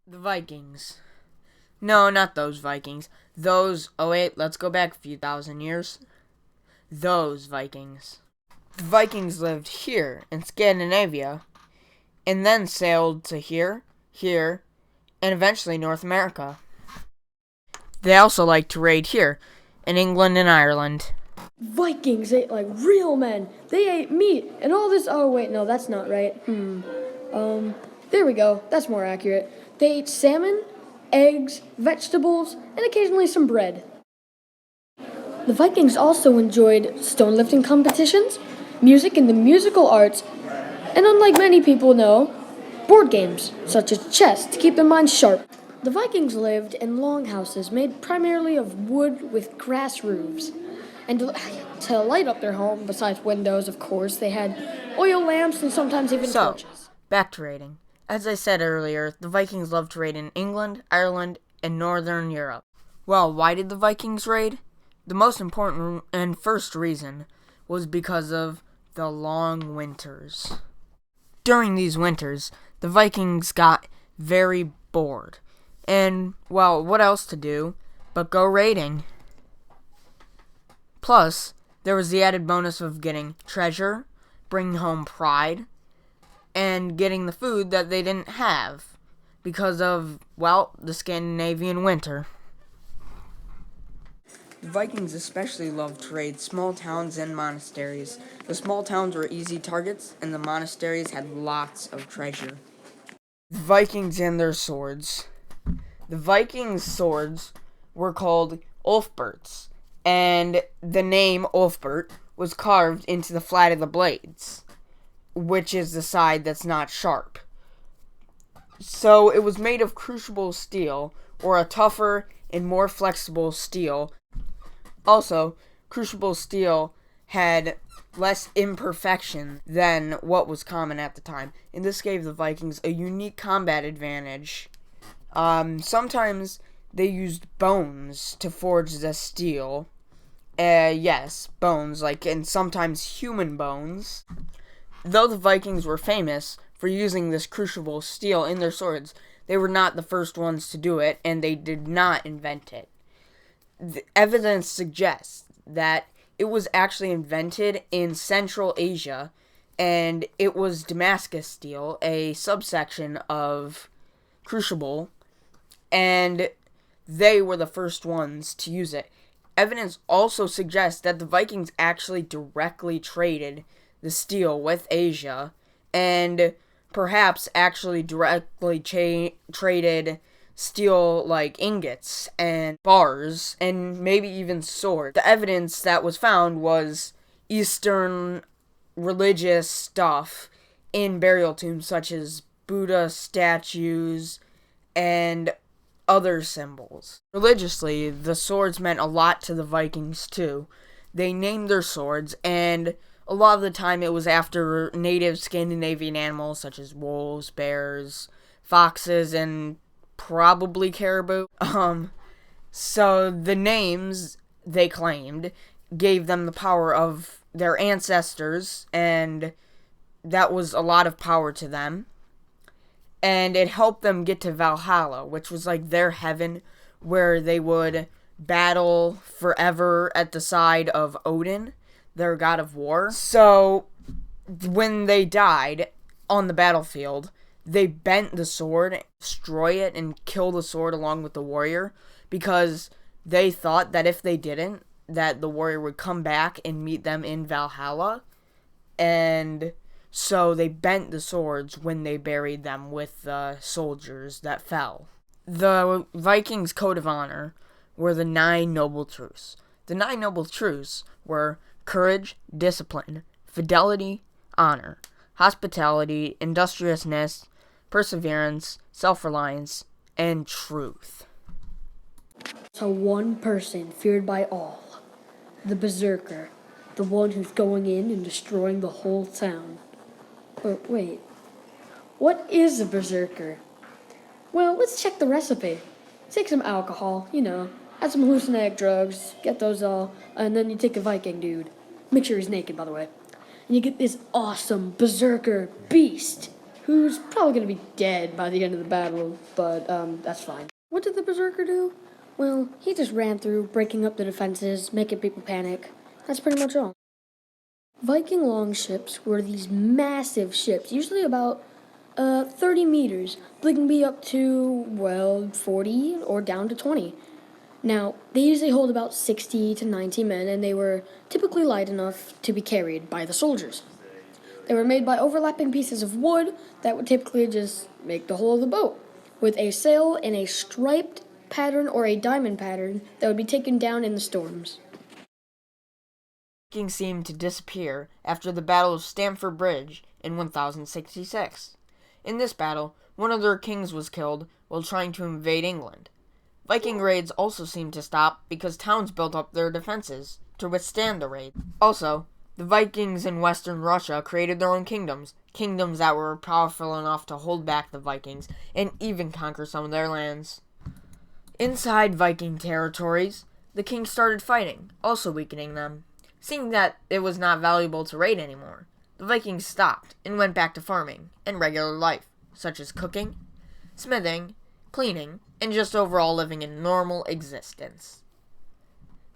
The Vikings. No, not those Vikings. Oh wait, let's go back a few thousand years. Those Vikings. The Vikings lived here in Scandinavia, and then sailed to here, and eventually North America. They also liked to raid here, in England and Ireland. Vikings ate like real men. They ate meat and all this. Oh, wait, no, that's not right. There we go. That's more accurate. They ate salmon, eggs, vegetables, and occasionally some bread. The Vikings also enjoyed stone lifting competitions, music and the musical arts, and unlike many people know, board games, such as chess, to keep their minds sharp. The Vikings lived in longhouses made primarily of wood with grass roofs. And to light up their home, besides windows, of course, they had oil lamps and sometimes even torches. Back to raiding. As I said earlier, the Vikings loved to raid in England, Ireland, and Northern Europe. Well, why did the Vikings raid? The most important and first reason was because of the long winters. During these winters, the Vikings got very bored. And, well, what else to do but go raiding? Plus, there was the added bonus of getting treasure, bringing home pride, and getting the food that they didn't have because of, well, the Scandinavian winter. The Vikings especially loved to raid small towns and monasteries. The small towns were easy targets, and the monasteries had lots of treasure. The Vikings and their swords. The Vikings' swords were called Ulfberts, and the name Ulfbert was carved into the flat of the blades, which is the side that's not sharp. So it was made of crucible steel, or a tougher and more flexible steel. Also, crucible steel had less imperfection than what was common at the time, and this gave the Vikings a unique combat advantage. Sometimes they used bones to forge the steel. Yes, bones, and sometimes human bones. Though the Vikings were famous for using this crucible steel in their swords, they were not the first ones to do it, and they did not invent it. The evidence suggests that it was actually invented in Central Asia, and it was Damascus steel, a subsection of crucible, and they were the first ones to use it. Evidence also suggests that the Vikings actually directly traded the steel with Asia, and perhaps actually directly traded steel like ingots and bars and maybe even swords. The evidence that was found was Eastern religious stuff in burial tombs such as Buddha statues and other symbols. Religiously, the swords meant a lot to the Vikings too. They named their swords, and a lot of the time it was after native Scandinavian animals such as wolves, bears, foxes, and probably caribou. So the names, they claimed, gave them the power of their ancestors, and that was a lot of power to them. And it helped them get to Valhalla, which was like their heaven, where they would battle forever at the side of Odin, their god of war. So, when they died on the battlefield, they bent the sword, destroy it, and kill the sword along with the warrior, because they thought that if they didn't, that the warrior would come back and meet them in Valhalla, and so they bent the swords when they buried them with the soldiers that fell. The Vikings' code of honor were the 9 noble truths. The 9 noble truths were courage, discipline, fidelity, honor, hospitality, industriousness, perseverance, self-reliance, and truth. So one person feared by all, the berserker, the one who's going in and destroying the whole town. But wait, what is a berserker? Well, let's check the recipe. Take some alcohol, add some hallucinogenic drugs, get those all, and then you take a Viking dude. Make sure he's naked, by the way. And you get this awesome berserker beast. who's probably going to be dead by the end of the battle, but that's fine. What did the Berserker do? Well, he just ran through, breaking up the defenses, making people panic. That's pretty much all. Viking longships were these massive ships, usually about 30 meters. They can be up to, well, 40 or down to 20. Now, they usually hold about 60 to 90 men, and they were typically light enough to be carried by the soldiers. They were made by overlapping pieces of wood that would typically just make the whole of the boat, with a sail in a striped pattern or a diamond pattern that would be taken down in the storms. Vikings seemed to disappear after the Battle of Stamford Bridge in 1066. In this battle, one of their kings was killed while trying to invade England. Viking raids also seemed to stop because towns built up their defenses to withstand the raid. Also, the Vikings in western Russia created their own kingdoms that were powerful enough to hold back the Vikings and even conquer some of their lands. Inside Viking territories, the kings started fighting, also weakening them. Seeing that it was not valuable to raid anymore, the Vikings stopped and went back to farming and regular life, such as cooking, smithing, cleaning, and just overall living a normal existence.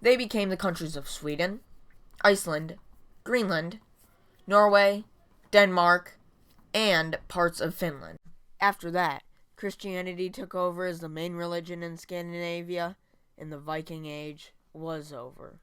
They became the countries of Sweden, Iceland, Greenland, Norway, Denmark, and parts of Finland. After that, Christianity took over as the main religion in Scandinavia, and the Viking Age was over.